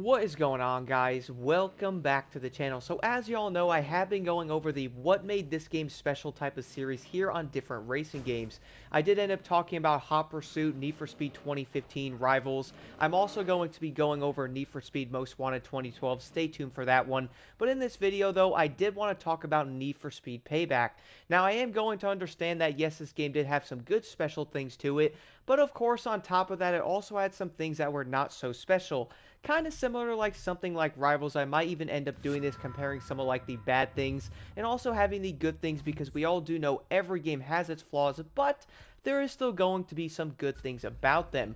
What is going on, guys? Welcome back to the channel. So as y'all know, I have been going over the what made this game special type of series here on different racing games. I did end up talking about Hot Pursuit, Need for Speed 2015, Rivals. I'm also going to be going over Need for Speed Most Wanted 2012. Stay tuned for that one. But in this video, though, I did want to talk about Need for Speed Payback. Now, I am going to understand that, yes, this game did have some good special things to it, but of course, on top of that, it also had some things that were not so special. Kind of similar to like something like Rivals. I might even end up doing this, comparing some of like the bad things and also having the good things, because we all do know every game has its flaws, but there is still going to be some good things about them.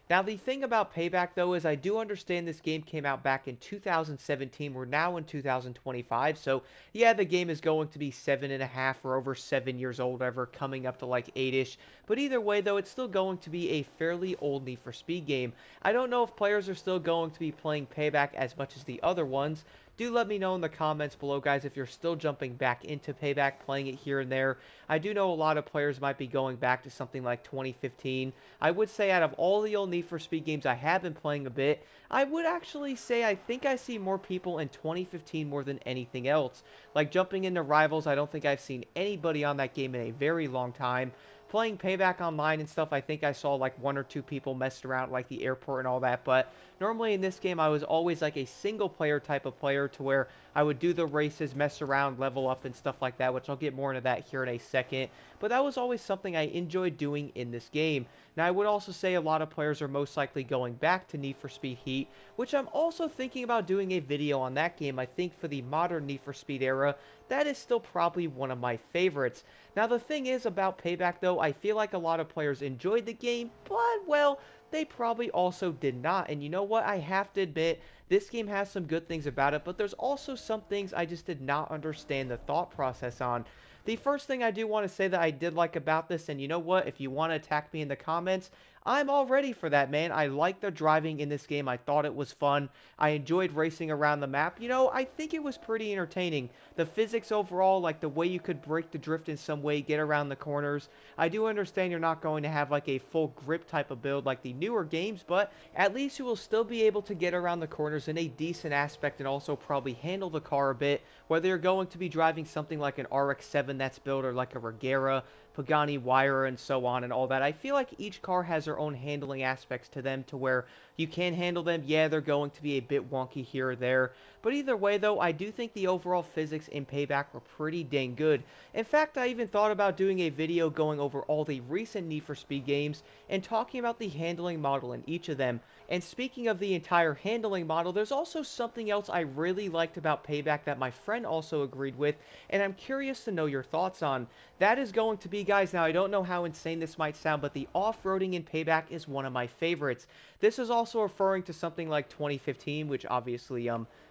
Now, the thing about Payback, though, is I do understand this game came out back in 2017. We're now in 2025, so yeah, the game is going to be 7.5 or over 7 years old, ever coming up to like 8-ish. But either way, though, it's still going to be a fairly old Need for Speed game. I don't know if players are still going to be playing Payback as much as the other ones. Do let me know in the comments below, guys, if you're still jumping back into Payback, playing it here and there. I do know a lot of players might be going back to something like 2015. I would say out of all the old Need for Speed games I have been playing a bit, I would actually say I think I see more people in 2015 more than anything else. Like jumping into Rivals, I don't think I've seen anybody on that game in a very long time. Playing Payback online and stuff, I think I saw like one or two people messed around like the airport and all that, but normally in this game I was always like a single player type of player, to where I would do the races, mess around, level up and stuff like that, which I'll get more into that here in a second. But that was always something I enjoyed doing in this game. Now, I would also say a lot of players are most likely going back to Need for Speed Heat, which I'm also thinking about doing a video on that game. I think for the modern Need for Speed era, that is still probably one of my favorites. Now, the thing is about Payback, though, I feel like a lot of players enjoyed the game, but, well, they probably also did not. And you know what? I have to admit, this game has some good things about it, but there's also some things I just did not understand the thought process on. The first thing I do want to say that I did like about this, and you know what, if you want to attack me in the comments, I'm all ready for that, man. I like the driving in this game. I thought it was fun. I enjoyed racing around the map. You know, I think it was pretty entertaining. The physics overall, like the way you could break the drift in some way, get around the corners. I do understand you're not going to have like a full grip type of build like the newer games, but at least you will still be able to get around the corners in a decent aspect, and also probably handle the car a bit, whether you're going to be driving something like an RX-7 that's built, or like a Regera, Pagani Huayra, and so on and all that. I feel like each car has their own handling aspects to them, to where you can handle them. Yeah, they're going to be a bit wonky here or there, but either way, though, I do think the overall physics in Payback were pretty dang good. In fact, I even thought about doing a video going over all the recent Need for Speed games and talking about the handling model in each of them. And speaking of the entire handling model, there's also something else I really liked about Payback that my friend also agreed with, and I'm curious to know your thoughts on. That is going to be, guys, now I don't know how insane this might sound, but the off-roading in Payback is one of my favorites. This is also referring to something like 2015, which obviously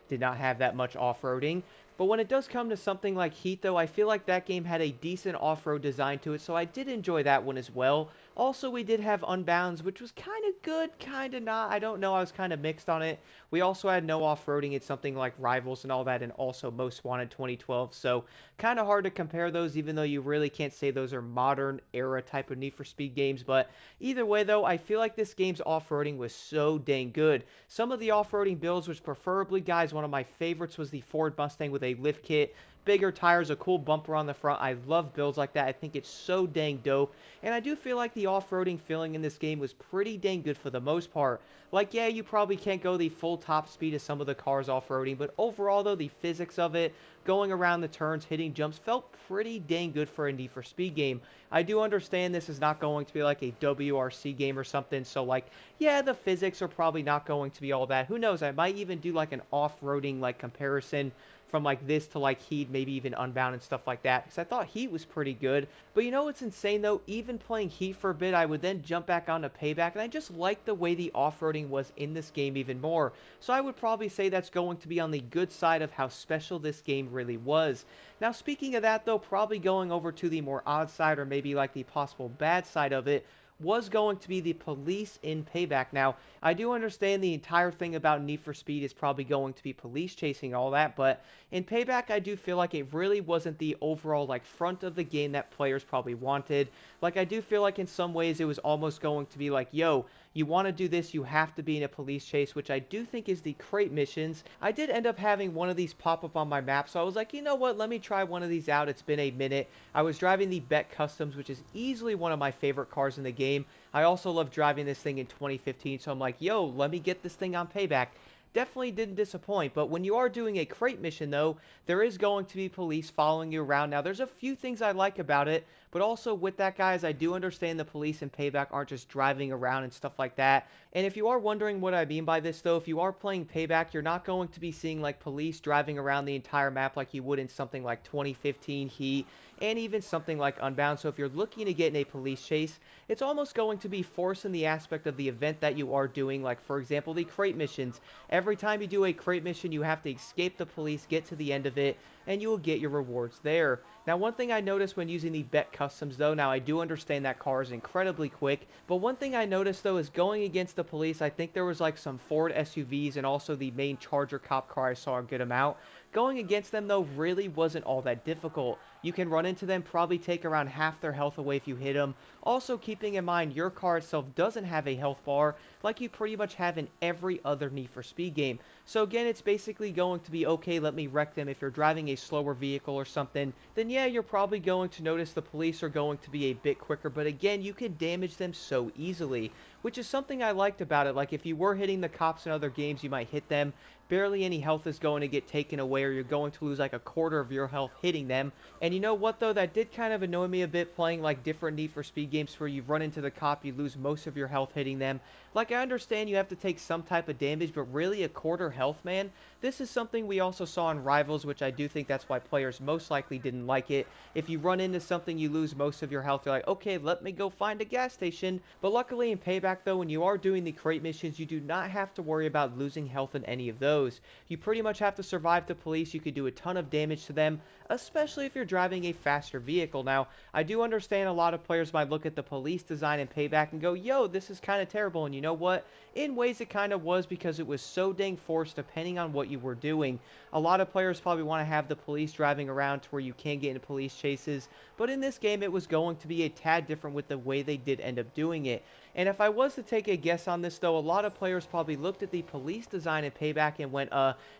did not have that much off-roading. But when it does come to something like Heat, though, I feel like that game had a decent off-road design to it, so I did enjoy that one as well. Also, we did have Unbounds, which was kind of good, kind of not. I don't know, I was kind of mixed on it. We also had no off-roading in something like Rivals and all that, and also Most Wanted 2012, so kind of hard to compare those, even though you really can't say those are modern era type of Need for Speed games. But either way, though, I feel like this game's off-roading was so dang good. Some of the off-roading builds, which preferably, guys, one of my favorites was the Ford Mustang with a lift kit, bigger tires, a cool bumper on the front. I love builds like that. I think it's so dang dope. And I do feel like the off-roading feeling in this game was pretty dang good for the most part. Like, yeah, you probably can't go the full top speed of some of the cars off-roading, but overall, though, the physics of it, going around the turns, hitting jumps, felt pretty dang good for a Need for Speed game. I do understand this is not going to be like a WRC game or something, so like, yeah, the physics are probably not going to be all that. Who knows, I might even do like an off-roading like comparison from like this to like Heat, maybe even Unbound and stuff like that, because I thought Heat was pretty good. But you know what's insane though? Even playing Heat for a bit, I would then jump back onto Payback, and I just like the way the off-roading was in this game even more. So I would probably say that's going to be on the good side of how special this game really was. Now, speaking of that though, probably going over to the more odd side, or maybe like the possible bad side of it, was going to be the police in Payback. Now, I do understand the entire thing about Need for Speed is probably going to be police chasing and all that, but in Payback, I do feel like it really wasn't the overall like front of the game that players probably wanted. Like I do feel like in some ways it was almost going to be like, yo, you want to do this, you have to be in a police chase, which I do think is the crate missions. I did end up having one of these pop up on my map, so I was like, you know what, let me try one of these out. It's been a minute. I was driving the Bet Customs, which is easily one of my favorite cars in the game. I also love driving this thing in 2015, so I'm like, yo, let me get this thing on Payback. Definitely didn't disappoint, but when you are doing a crate mission though, there is going to be police following you around. Now, there's a few things I like about it, but also with that, guys, I do understand the police in Payback aren't just driving around and stuff like that. And if you are wondering what I mean by this though, if you are playing Payback, you're not going to be seeing like police driving around the entire map like you would in something like 2015 Heat and even something like Unbound. So if you're looking to get in a police chase, it's almost going to be forcing the aspect of the event that you are doing, like for example, the crate missions. Every time you do a crate mission, you have to escape the police, get to the end of it, and you will get your rewards there. Now, one thing I noticed when using the Bet Customs, though, now I do understand that car is incredibly quick, but one thing I noticed, though, is going against the police, I think there was like some Ford SUVs and also the main Charger cop car I saw a good amount. Going against them, though, really wasn't all that difficult. You can run into them, probably take around half their health away if you hit them. Also, keeping in mind, your car itself doesn't have a health bar like you pretty much have in every other Need for Speed game. So again, it's basically going to be, okay, let me wreck them. If you're driving a slower vehicle or something, then yeah, you're probably going to notice the police are going to be a bit quicker. But again, you can damage them so easily, which is something I liked about it. Like if you were hitting the cops in other games, you might hit them. Barely any health is going to get taken away, or you're going to lose like a quarter of your health hitting them. And you know what though, that did kind of annoy me a bit playing like different Need for Speed games where you run into the cop, you lose most of your health hitting them. Like I understand you have to take some type of damage, but really a quarter health, man? This is something we also saw in Rivals, which I do think that's why players most likely didn't like it. If you run into something, you lose most of your health, you're like, okay, let me go find a gas station. But luckily in Payback though, when you are doing the crate missions, you do not have to worry about losing health in any of those. You pretty much have to survive the police. You could do a ton of damage to them, especially if you're driving a faster vehicle. Now, I do understand a lot of players might look at the police design in Payback and go, yo, this is kind of terrible. And you know what? In ways it kind of was, because it was so dang forced depending on what you were doing. A lot of players probably want to have the police driving around to where you can get into police chases, but in this game it was going to be a tad different with the way they did end up doing it. And if I was to take a guess on this though, a lot of players probably looked at the police design in Payback and went,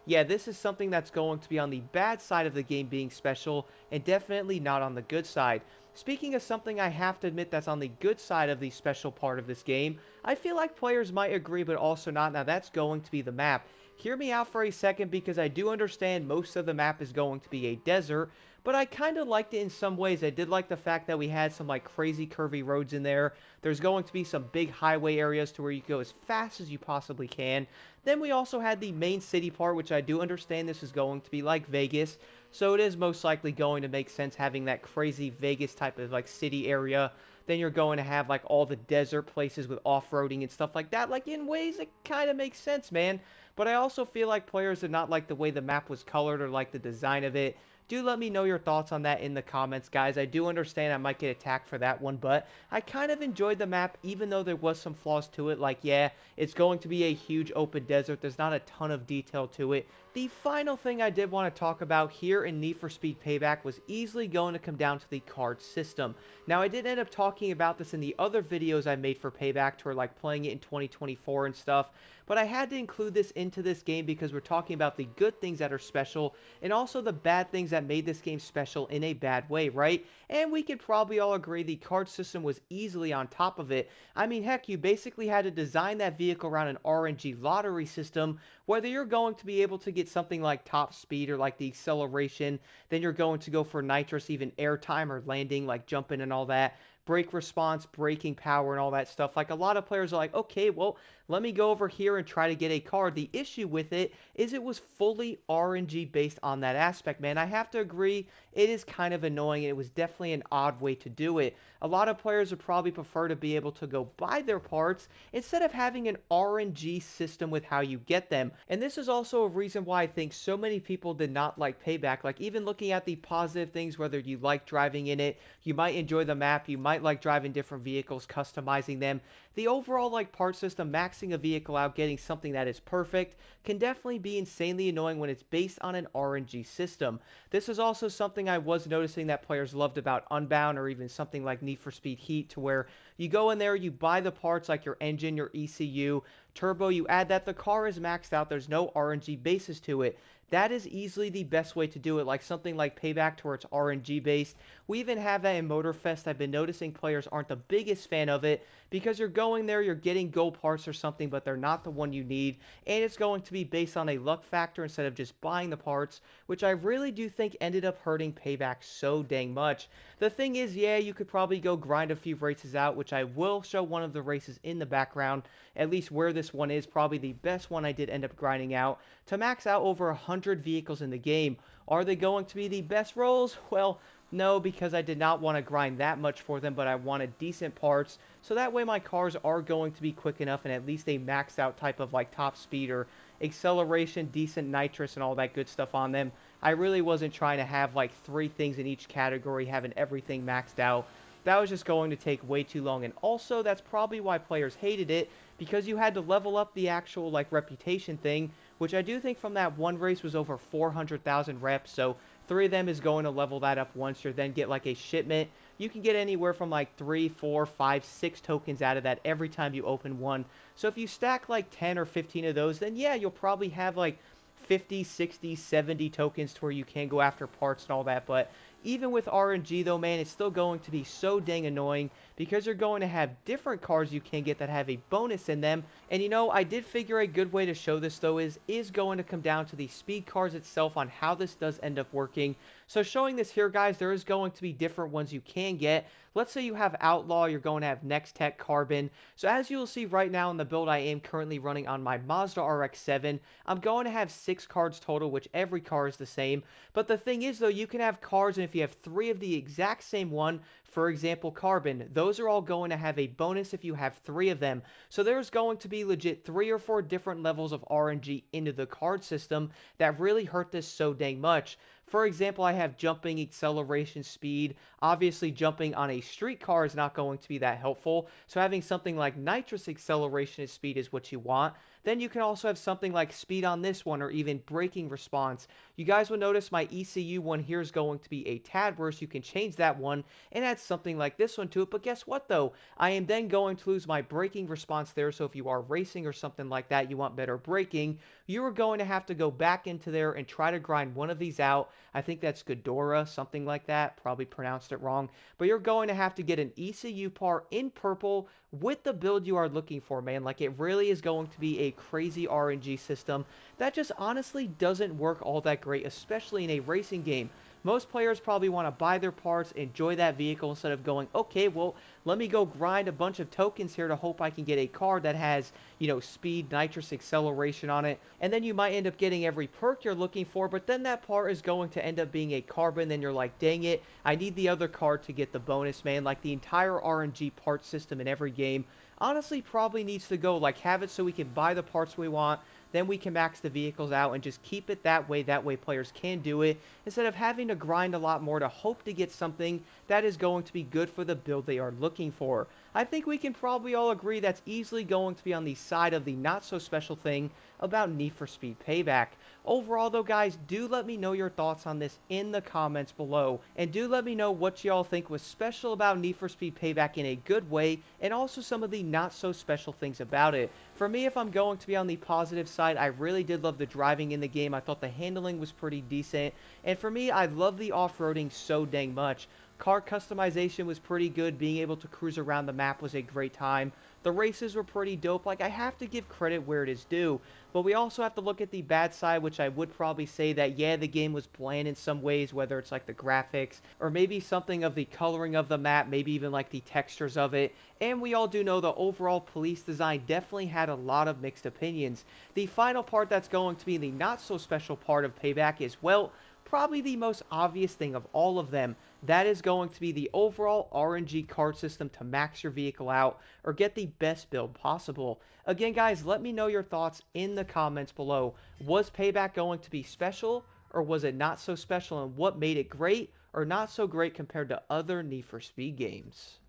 yeah, this is something that's going to be on the bad side of the game being special, and definitely not on the good side. Speaking of something I have to admit that's on the good side of the special part of this game, I feel like players might agree but also not. Now that's going to be the map. Hear me out for a second, because I do understand most of the map is going to be a desert, but I kind of liked it in some ways. I did like the fact that we had some like crazy curvy roads in there. There's going to be some big highway areas to where you can go as fast as you possibly can. Then we also had the main city part, which I do understand this is going to be like Vegas, so it is most likely going to make sense having that crazy Vegas type of like city area. Then you're going to have like all the desert places with off-roading and stuff like that. Like in ways it kind of makes sense, man. But I also feel like players did not like the way the map was colored or like the design of it. Do let me know your thoughts on that in the comments, guys. I do understand I might get attacked for that one, but I kind of enjoyed the map, even though there was some flaws to it. Like, yeah, it's going to be a huge open desert. There's not a ton of detail to it. The final thing I did want to talk about here in Need for Speed Payback was easily going to come down to the card system. Now, I did end up talking about this in the other videos I made for Payback, to where like playing it in 2024 and stuff, but I had to include this into this game because we're talking about the good things that are special and also the bad things that made this game special in a bad way, right? And we could probably all agree the card system was easily on top of it. I mean, heck, you basically had to design that vehicle around an RNG lottery system. Whether you're going to be able to get something like top speed or like the acceleration, then you're going to go for nitrous, even airtime or landing, like jumping and all that, brake response, braking power, and all that stuff. Like a lot of players are like, okay, well, let me go over here and try to get a card. The issue with it is it was fully RNG based on that aspect, man. I have to agree, it is kind of annoying, and it was definitely an odd way to do it. A lot of players would probably prefer to be able to go buy their parts instead of having an RNG system with how you get them. And this is also a reason why I think so many people did not like Payback. Like even looking at the positive things, whether you like driving in it, you might enjoy the map, you might like driving different vehicles, customizing them. The overall like part system, maxing a vehicle out, getting something that is perfect, can definitely be insanely annoying when it's based on an RNG system. This is also something I was noticing that players loved about Unbound or even something like Need for Speed Heat, to where you go in there, you buy the parts like your engine, your ECU, turbo, you add that, the car is maxed out, there's no RNG basis to it. That is easily the best way to do it, like something like Payback to where it's RNG based. We even have that in Motorfest. I've been noticing players aren't the biggest fan of it because you're going there, you're getting gold parts or something, but they're not the one you need, and it's going to be based on a luck factor instead of just buying the parts, which I really do think ended up hurting Payback so dang much. The thing is, yeah, you could probably go grind a few races out, which I will show one of the races in the background, at least where this one is, probably the best one I did end up grinding out, to max out over 100 vehicles in the game. Are they going to be the best rolls? Well, no, because I did not want to grind that much for them, but I wanted decent parts, so that way my cars are going to be quick enough and at least a maxed out type of like top speed or acceleration, decent nitrous, and all that good stuff on them. I really wasn't trying to have like 3 things in each category, having everything maxed out. That was just going to take way too long, and also that's probably why players hated it, because you had to level up the actual like reputation thing, which I do think from that one race was over 400,000 reps, so 3 of them is going to level that up once you then get like a shipment. You can get anywhere from like 3, 4, 5, 6 tokens out of that every time you open one. So if you stack like 10 or 15 of those, then yeah, you'll probably have like 50, 60, 70 tokens to where you can go after parts and all that. But even with RNG though, man, it's still going to be so dang annoying because you're going to have different cars you can get that have a bonus in them. And you know, I did figure a good way to show this though is going to come down to the speed cars itself on how this does end up working. So showing this here, guys, there is going to be different ones you can get. Let's say you have Outlaw, you're going to have Next Tech Carbon. So as you'll see right now in the build I am currently running on my Mazda RX-7, I'm going to have 6 cards total, which every car is the same. But the thing is though, you can have cars, and if you have 3 of the exact same one, for example, Carbon, those are all going to have a bonus if you have 3 of them. So there's going to be legit 3 or 4 different levels of RNG into the card system that really hurt this so dang much. For example, I have jumping, acceleration, speed. Obviously, jumping on a street car is not going to be that helpful. So having something like nitrous acceleration and speed is what you want. Then you can also have something like speed on this one, or even braking response. You guys will notice my ECU one here is going to be a tad worse. You can change that one and add something like this one to it. But guess what though? I am then going to lose my braking response there. So if you are racing or something like that, you want better braking, you are going to have to go back into there and try to grind one of these out. I think that's Ghidorah, something like that. Probably pronounced it wrong. But you're going to have to get an ECU part in purple with the build you are looking for, man. Like, it really is going to be a crazy RNG system that just honestly doesn't work all that great, especially in a racing game. Most players probably want to buy their parts, enjoy that vehicle, instead of going, okay, well, let me go grind a bunch of tokens here to hope I can get a car that has, you know, speed, nitrous acceleration on it. And then you might end up getting every perk you're looking for, but then that part is going to end up being a carbon. Then you're like, dang it, I need the other card to get the bonus, man. Like, the entire RNG part system in every game honestly probably needs to go. Like, have it so we can buy the parts we want, then we can max the vehicles out and just keep it that way. That way players can do it instead of having to grind a lot more to hope to get something that is going to be good for the build they are looking for. I think we can probably all agree that's easily going to be on the side of the not so special thing about Need for Speed Payback. Overall though, guys, do let me know your thoughts on this in the comments below, and do let me know what y'all think was special about Need for Speed Payback in a good way, and also some of the not so special things about it. For me, if I'm going to be on the positive side, I really did love the driving in the game. I thought the handling was pretty decent, and for me, I love the off-roading so dang much. Car customization was pretty good. Being able to cruise around the map was a great time. The races were pretty dope. Like, I have to give credit where it is due. But we also have to look at the bad side, which I would probably say that, yeah, the game was bland in some ways, whether it's like the graphics, or maybe something of the coloring of the map, maybe even like the textures of it. And we all do know the overall police design definitely had a lot of mixed opinions. The final part that's going to be the not so special part of Payback is, well, probably the most obvious thing of all of them. That is going to be the overall RNG card system to max your vehicle out or get the best build possible. Again, guys, let me know your thoughts in the comments below. Was Payback going to be special, or was it not so special, and what made it great or not so great compared to other Need for Speed games?